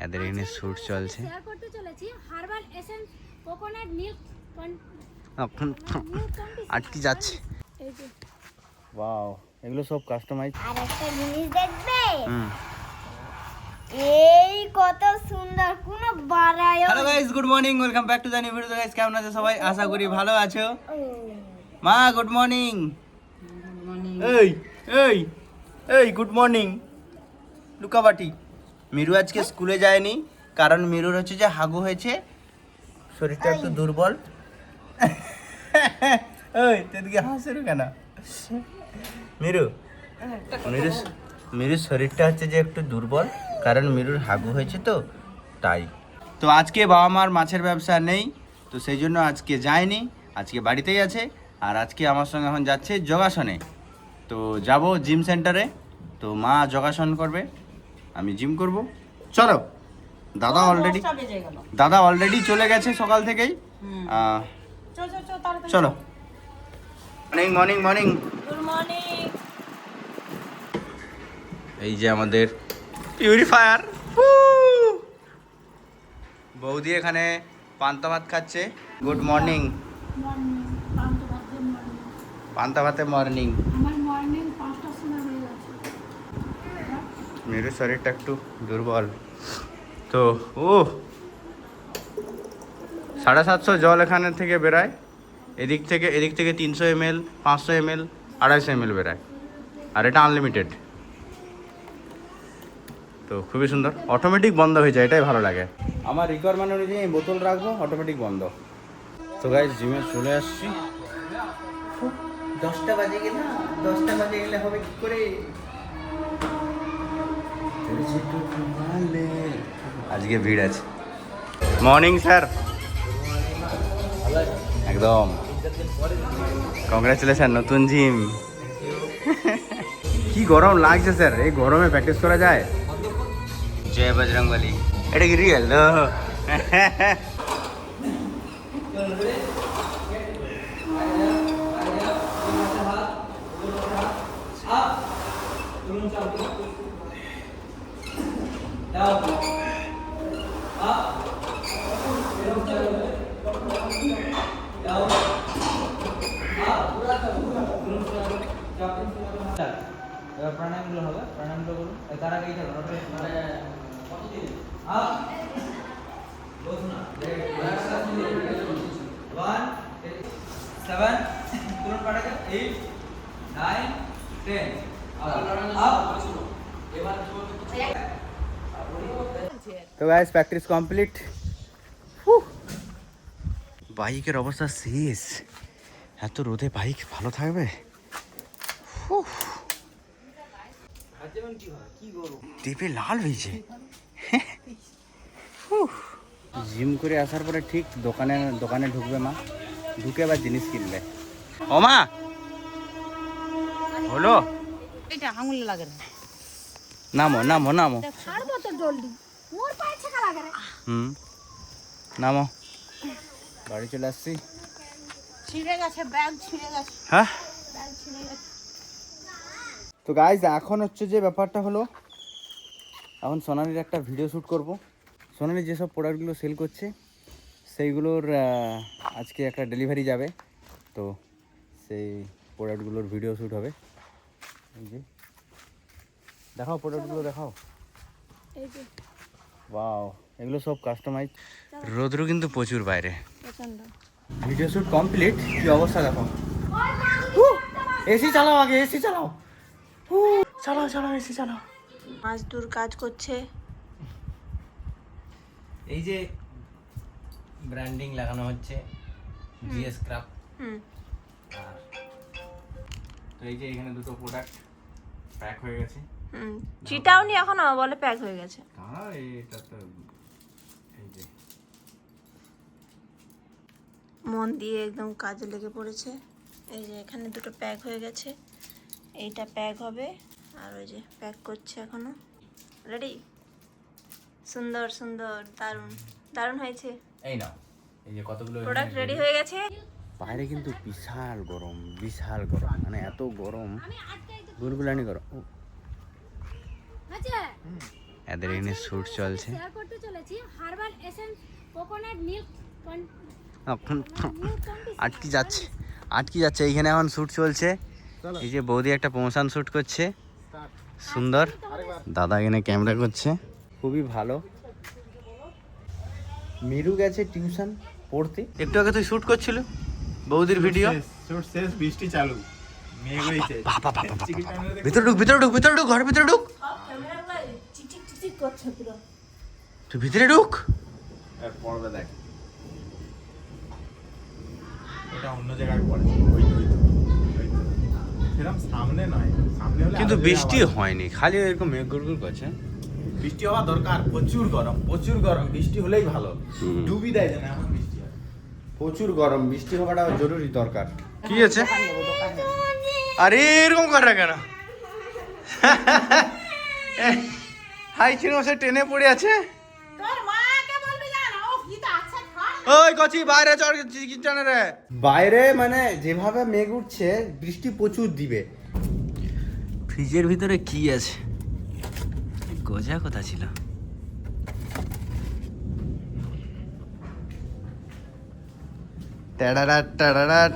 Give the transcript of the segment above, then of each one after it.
এদের এখানে শুট চলছে। শেয়ার করতে চলেছি হার্বাল এসেন্স কোকোনাট মিল্ক আটকে যাচ্ছে। এই যে ওয়াও, এগুলো সব কাস্টমাইজ। আর একটা জিনিস দেখবে, এই কত সুন্দর, কোনো বাড়ায়। Hello guys, good morning, welcome back to the new video. Guys কেমন আছো সবাই? আশা করি ভালো আছো। মা গুড মর্নিং। এই এই এই গুড মর্নিং। লুকাবাটি। মিরু আজকে স্কুলে যায়নি কারণ মিরুর হচ্ছে যে হাগু হয়েছে, শরীরটা একটু দুর্বল। ওই তোদিকে হাসির কেন? মিরু মিরু মিরুর শরীরটা হচ্ছে যে একটু দুর্বল কারণ মিরুর হাগু হয়েছে, তো তাই। তো আজকে বাবা মার মাছের ব্যবসা নেই, তো সেই জন্য আজকে যায়নি, আজকে বাড়িতেই আছে। আর আজকে আমার সঙ্গে এখন যাচ্ছে যোগাসনে। তো যাব জিম সেন্টারে, তো মা যোগাসন করবে, আমি জিম করব। চলো, দাদা অলরেডি চলে গেছে সকাল থেকেই। চলো। Morning morning morning. Good morning. এই যে আমাদের পিউরিফায়ার বৌদি এখানে পান্তা ভাত খাচ্ছে। Good morning. পান্তা ভাতে মর্নিং। আমার মর্নিং 5টার সময় হয়ে গেছে। মেরু শরীরটা একটু দুর্বল, তো 750 জল এখানে থেকে বেরায়, এদিক থেকে 300 ml, 500 ml, 250 ml বেরায়, আর এটা আনলিমিটেড। তো খুবই সুন্দর, অটোমেটিক বন্ধ হয়ে যায়, এটাই ভালো লাগে আমার। রিকোয়ারমেন্ট অনুযায়ী বোতল রাখবো, অটোমেটিক বন্ধ। তো গাইস জিমে চলে আসছি। 10টা বাজে গেলে হবে কি করে? আজকে ভিড় আছে। Morning sir. একদম কংগ্রাচুলেশন, নতুন জিম। কি গরম লাগছে স্যার, এই গরমে প্র্যাকটিস করা যায়? জয় বজরংবলী। এটা কি রিয়েল? প্রাণায়ামগুলো হবে, প্রাণায়ামগুলো করুন। তার আগে এইটা তো গাইস প্র্যাকটিস কমপ্লিট। বাইকের অবস্থা শেষ, এত রোদে বাইক ভালো থাকবে? টিপে লাল হয়েছে। জিম করে আসার পরে ঠিক দোকানে ঢুকবে মা, ঢুকে আবার জিনিস কিনবে। ও মা হলো, এটা আঙুল লাগে না। নামো নামো নামো। ছাড়বো তো জলদি, মোর পায়ে ছেকা লাগে রে। নামো। বাড়ি চলে আসছি। ছিঁড়ে গেছে ব্যাগ, ছিঁড়ে গেছে হ্যাঁ। ব্যাগ, ছিঁড়ে গেছে। তো গাইজ এখন হচ্ছে যে ব্যাপারটা হলো, এখন সোনালির একটা ভিডিও শ্যুট করব। সোনালি যেসব প্রোডাক্টগুলো সেল করছে সেইগুলোর আজকে একটা ডেলিভারি যাবে, তো সেই প্রোডাক্টগুলোর ভিডিও শ্যুট হবে। এই যে দেখাও, প্রোডাক্টগুলো দেখাও। এই যে ওয়াও, এগুলো সব কাস্টমাইজ। রোদ্রু কিন্তু প্রচুর বাইরে। প্রচন্ড। ভিডিও শ্যুট কমপ্লিট, কি অবস্থা দেখো। এসি চালাও, আগে এসি চালাও। চালাও চালাও, এসি চালাও। মাছদুর কাজ করছে। এই যে ব্র্যান্ডিং লাগানো হচ্ছে, জিএস ক্রাফট। আর তো এই যে এখানে দুটো প্রোডাক্ট প্যাক হয়ে গেছে। চিটাও নি এখনো, বলে প্যাক হয়ে গেছে। হ্যাঁ, এটা তো এই যে মন দিয়ে একদম কাজে লেগে পড়েছে। এই যে এখানে দুটো প্যাক হয়ে গেছে, এইটা প্যাক হবে, আর ওই যে প্যাক করছে এখনো। রেডি? সুন্দর সুন্দর, দারুণ দারুণ হয়েছে। এই নাও, এই যে কতগুলো প্রোডাক্ট রেডি হয়ে গেছে। বাইরে কিন্তু বিশাল গরম, বিশাল গরম, মানে এত গরম, গুলগুলানি গরম। এদের এখানে শুট চলছে। শেয়ার করতে কোকোনাট মিল্ক এখন আটকে যাচ্ছে এইখানে এখন শ্যুট চলছে। এই যে বৌদি একটা প্রমোশন শ্যুট করছে, সুন্দর। দাদা এখানে ক্যামেরা করছে, খুবই ভালো। মিরু গেছে টিউশন পড়তে। একটু আগে তুই শ্যুট করছিল বৌদির ভিডিও। শুট শেষ, বৃষ্টি চালু, মেঘ হয়েছে। ভিতরে ঢুক ঘরের ভিতরে ঢুক। তুই ভিতরে ঢুক। পড়বে দেখ, এটা অন্য জায়গায় পড়ে। সেরকম সামনে নয়, সামনে হলে কিন্তু আরো বৃষ্টি জায়গা হয়নি, খালি এরকম মেঘ গুড়গুড় করছে। হবে। বৃষ্টি হওয়া দরকার, প্রচুর গরম, বৃষ্টি হলেই ভালো। ডুবি দেয় যেন এমন বৃষ্টি হয়। প্রচুর গরম, বৃষ্টি হওয়াটা জরুরি দরকার। কি আছে? আরে এরকম করে কেন? হাই চিনো সে ট্রেনে পড়ে আছে। ওই কচি বাইরে চড় টানে রে। বাইরে মানে যেভাবে মেঘ উঠছে, বৃষ্টি প্রচুর দিবে। ফ্রিজের ভিতরে কি আছে? গজা কোথা ছিল? টাড়াড়াট টাড়াড়াট।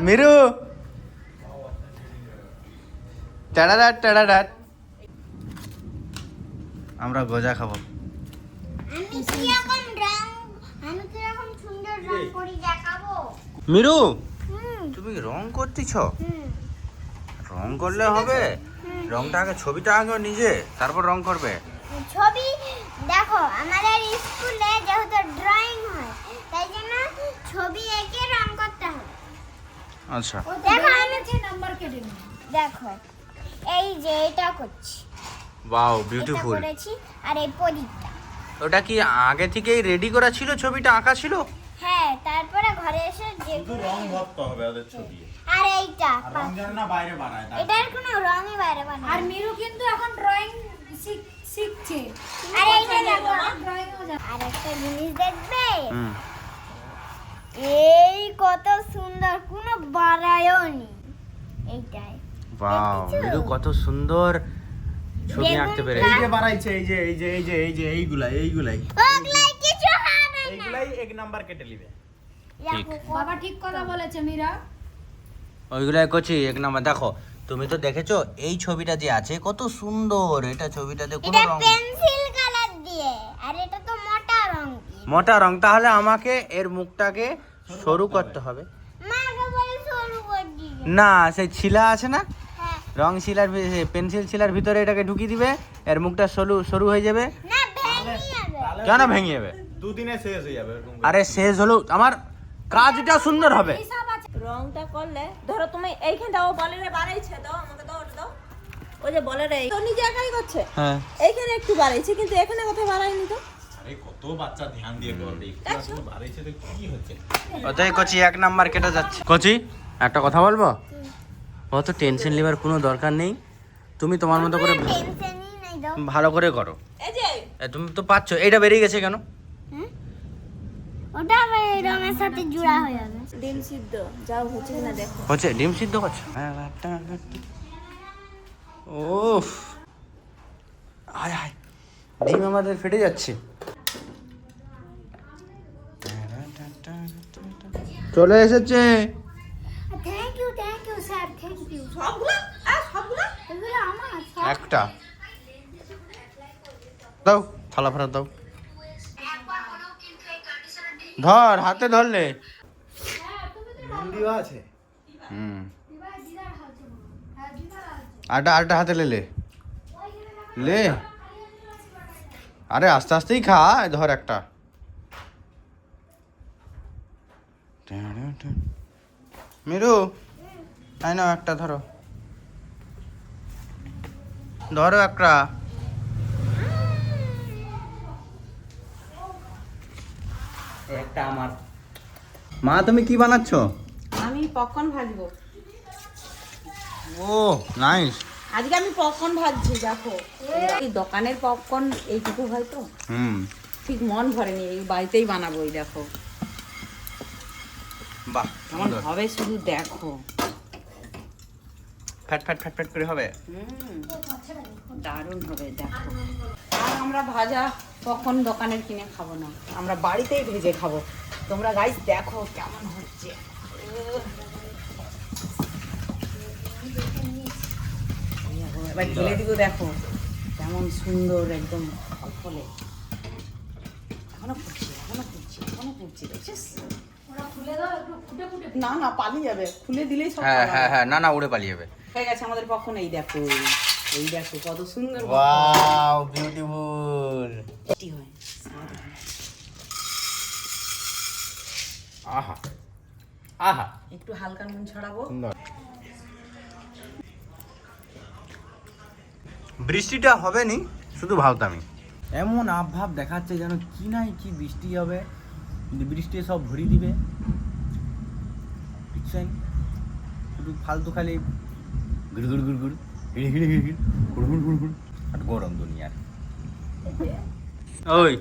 মিরু টাড়াড়াট টাড়াড়াট। আমরা গজা খাবো। আমি কিরকম সুন্দর রং করি দেখাবো। মিরু হুম তুমি রং করতেছ? হুম রং করলে হবে? রংটা আগে, ছবিটা আগে নিজে, তারপর রং করবে। ছবি দেখো, আমাদের স্কুলে যেহেতু ড্রয়িং হয়, তাই জন্য ছবি এঁকে রং করতে হবে। আচ্ছা দেখো আমি নাম্বার কেটে নিই। দেখো এই যে এটা করছি, ওয়াও এটা বিউটিফুল। করেছি, আর এই প্রদীপটা। ওটা কি আগে থেকেই রেডি করা ছিল? ছবিটা আঁকা ছিল? হ্যাঁ, তারপরে ঘরে এসে যে শুধু রং ভরতে হবে ওদের ছবি, আর এইটা আর রং যেন না বাইরে বাড়ায়। এটার কোনো রঙই বাইরে বানায় আর মিরু কিন্তু এখন ড্রয়িং শিখছে। আর এইটা দেখো, ড্রয়িং আর একটা জিনিস দেখবে, হুম। এই কত সুন্দর, কোনো বাড়ায়ও নি। এইটাই ওয়াও দেখেছো? মিরু কত সুন্দর ছবি আঁকতে পেরে। এই যে বাড়াইছে, এইগুলাই ওগুলাই কিছু হবে না। এইগুলাই এক নাম্বার কেটে নিবে। ঠিক। বাবা ঠিক কথা বলেছে মীরা। ওইগুলাই করছি এক নাম্বার। দেখো তুমি তো দেখেছো এই ছবিটা যে আছে কত সুন্দর। এটা ছবিটাতে কোনো এটা রং, পেন্সিল কালার দিয়ে, আর এটা তো মোটা রং দিয়ে। মোটা রং। তাহলে আমাকে এর মুখটাকে সরু করতে হবে। মাকে বলে সরু করে দিবে। না সেই ছিলা আছে না, হ্যাঁ, রং শিলার পেন্সিল শিলার ভিতরে এটাকে ঢুকিয়ে দিবে, এর মুখটা সরু সরু হয়ে যাবে। না ভেঙে যাবে। কেন ভেঙে যাবে? দুদিনে শেষ হয়ে যাবে এরকম। আরে শেষ হলো, আমার কাজটা সুন্দর হবে। রংটা করলে ধরো তুমি এইখানটা ও বলেরে বাড়াইছে, দাও আমাকে, দাও ওটা দাও। ওই যে বলেরে তো নিজে একাই করছে, হ্যাঁ এইখানে একটু বাড়াইছে, কিন্তু এখানে কোথায় বাড়াইনি তো। আরে কত বাচ্চা ধ্যান দিয়ে করবে, একটু একটু বাড়াইছে তো কি হচ্ছে? ওটাই কচি এক নাম্বার কেটে যাচ্ছে। কচি একটা কথা বলবো, অত টেনশন নেবার কোনো দরকার নেই। তুমি তোমার মতো করে টেনশনই নাই দাও। ভালো করে করো। এই যে তুমি তো পাচ্ছ। এইটা বেরিয়ে গেছে কেন? ওটা এই রঙের সাথে জোড়া হয়ে যাবে। ডিম সিদ্ধ যাও হচ্ছে কিনা দেখো। হচ্ছে ডিম সিদ্ধ করছে। ওফ, আয় আয়, ডিম আমাদের ফেটে যাচ্ছে। চলে এসেছে। Thank you sir, thank you. সবগুলো সবগুলো এগুলো আমার সব। একটা দাও, থালা ফেরত দাও। ধর, হাতে ধরলে। মন্দিও আছে। হুম, আরেকটা হাতে লে। আরে আস্তে আস্তেই খা, ধর একটা। মিরু তাই না, একটা ধরো, ধরো একটা। একটা আমার। মা তুমি কি বানাচ্ছ? আমি পপকর্ন ভাজবো। ও নাইস। আজকে আমি পপকর্ন ভাজছি, দেখো। এই দোকানের পপকর্ন এইটুকু হয় তো, হুম, ঠিক মন ভরেনি, এই বাড়িতেই বানাবো। এই দেখো বাহ কেমন হবে, শুধু দেখো। ফ্যাট ফ্যাট ফ্যাট ফ্যাট করে হবে। দারুণ হবে, দেখো। আর আমরা ভাজা কখন দোকানের কিনে খাবো না, আমরা বাড়িতেই ভেজে খাবো। তোমরা গাইস দেখো কেমন হচ্ছে। এবার ঢেলে দিকে দেখো কেমন সুন্দর একদম ফলে। এখনো ফুটছে দেখছিস? না না পালিয়ে যাবে, খুলে দিলেই সব হ্যাঁ পালাবে। হ্যাঁ হ্যাঁ, না না উড়ে পালিয়ে যাবে। হয়ে গেছে আমাদের পক্ষণ। এই দেখো কত সুন্দর ওয়াও বিউটিফুল। টেস্টি হয়। আহা আহা, একটু হালকা নুন ছড়াবো। বৃষ্টিটা হবে নি শুধু ভাবতামই। এমন আবভাব দেখাচ্ছে যেন কি নাই কি বৃষ্টি হবে, কিন্তু বৃষ্টি সব ভরিয়ে দিবে। বুঝছেন, শুধু ফালতু খালি গুড় গুড় গুড় গুড় হিড় হিড় হিড় হিড় গুড় গুড় গুড় গুড় আর গরম দুনিয়ার। ওই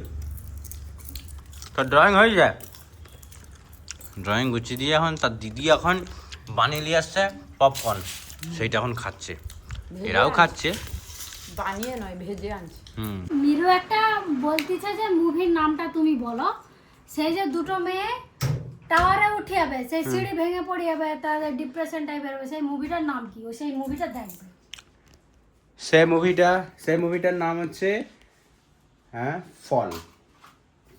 তোর ড্রয়িং হয়ে যায়? ড্রয়িং গুছিয়ে দিয়ে এখন তার দিদি এখন বানিয়ে নিয়ে আসছে পপকর্ন, সেইটা এখন খাচ্ছে, এরাও খাচ্ছে। বানিয়ে নয় ভেজে আনছি। হুম, মিরু একটা বলতেছে যে মুভির নামটা তুমি বলো। সেই যে দুটো মেয়ে টাওয়ারে উঠে যাবে, সেই সিঁড়ি ভেঙে পড়ে যাবে, তাদের ডিপ্রেশন টাইপের হবে, সেই মুভিটার নাম কি? ও সেই মুভিটা দেখবে। সেই মুভিটার নাম হচ্ছে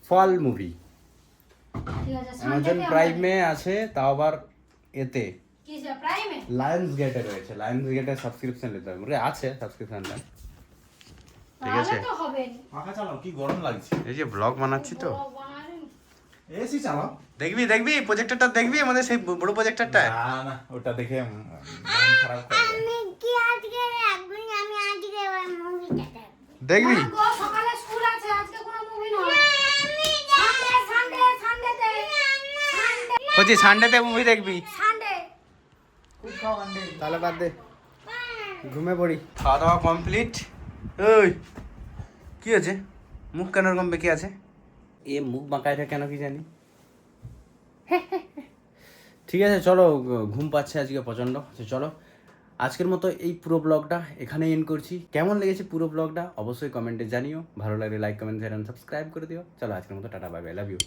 ফল মুভি। ঠিক আছে, অ্যামাজন প্রাইমে আছে, তাও আবার এতে কি যে প্রাইমে? লায়ন্স গেটে রয়েছে। লায়ন্স গেটের সাবস্ক্রিপশন নিতে হবে, আছে সাবস্ক্রিপশনটা। ঠিক আছে, তাহলে তো হবে। পাখা চালাও, কি গরম লাগছে। এই যে ব্লগ বানাচ্ছি তো, এসি চালাও। দেখবি প্রজেক্টরটা দেখবি, আমাদের সেই বড় প্রজেক্টরটা। না না, ওটা দেখে মন খারাপ করে যায়। আমি কি আজকে রাখবো না, আমি আজকে ওই মুভিটা দেখবো। দেখবি গো, সকালে স্কুল আছে, আজকে কোনো মুভি নয়। সানডেতে বলছি সানডেতে মুভি দেখবি? সানডে তাহলে বাদ দে, ঘুমে পড়ি। খাওয়া দাওয়া কমপ্লিট। ওই কি আছে, মুখ কেন এরকম বেঁকে আছে? এ মুখ বাঁকায়টা কেন কি জানি। ঠিক আছে চলো, ঘুম পাচ্ছে আজকে প্রচণ্ড। তো চলো আজকের মতো এই পুরো ব্লগটা এখানে এন্ড করছি। কেমন লেগেছে পুরো ব্লগটা অবশ্যই কমেন্টে জানিও। ভালো লাগলে like comment share and subscribe করে দিও। চলো আজকের মতো tata, bye bye, love you.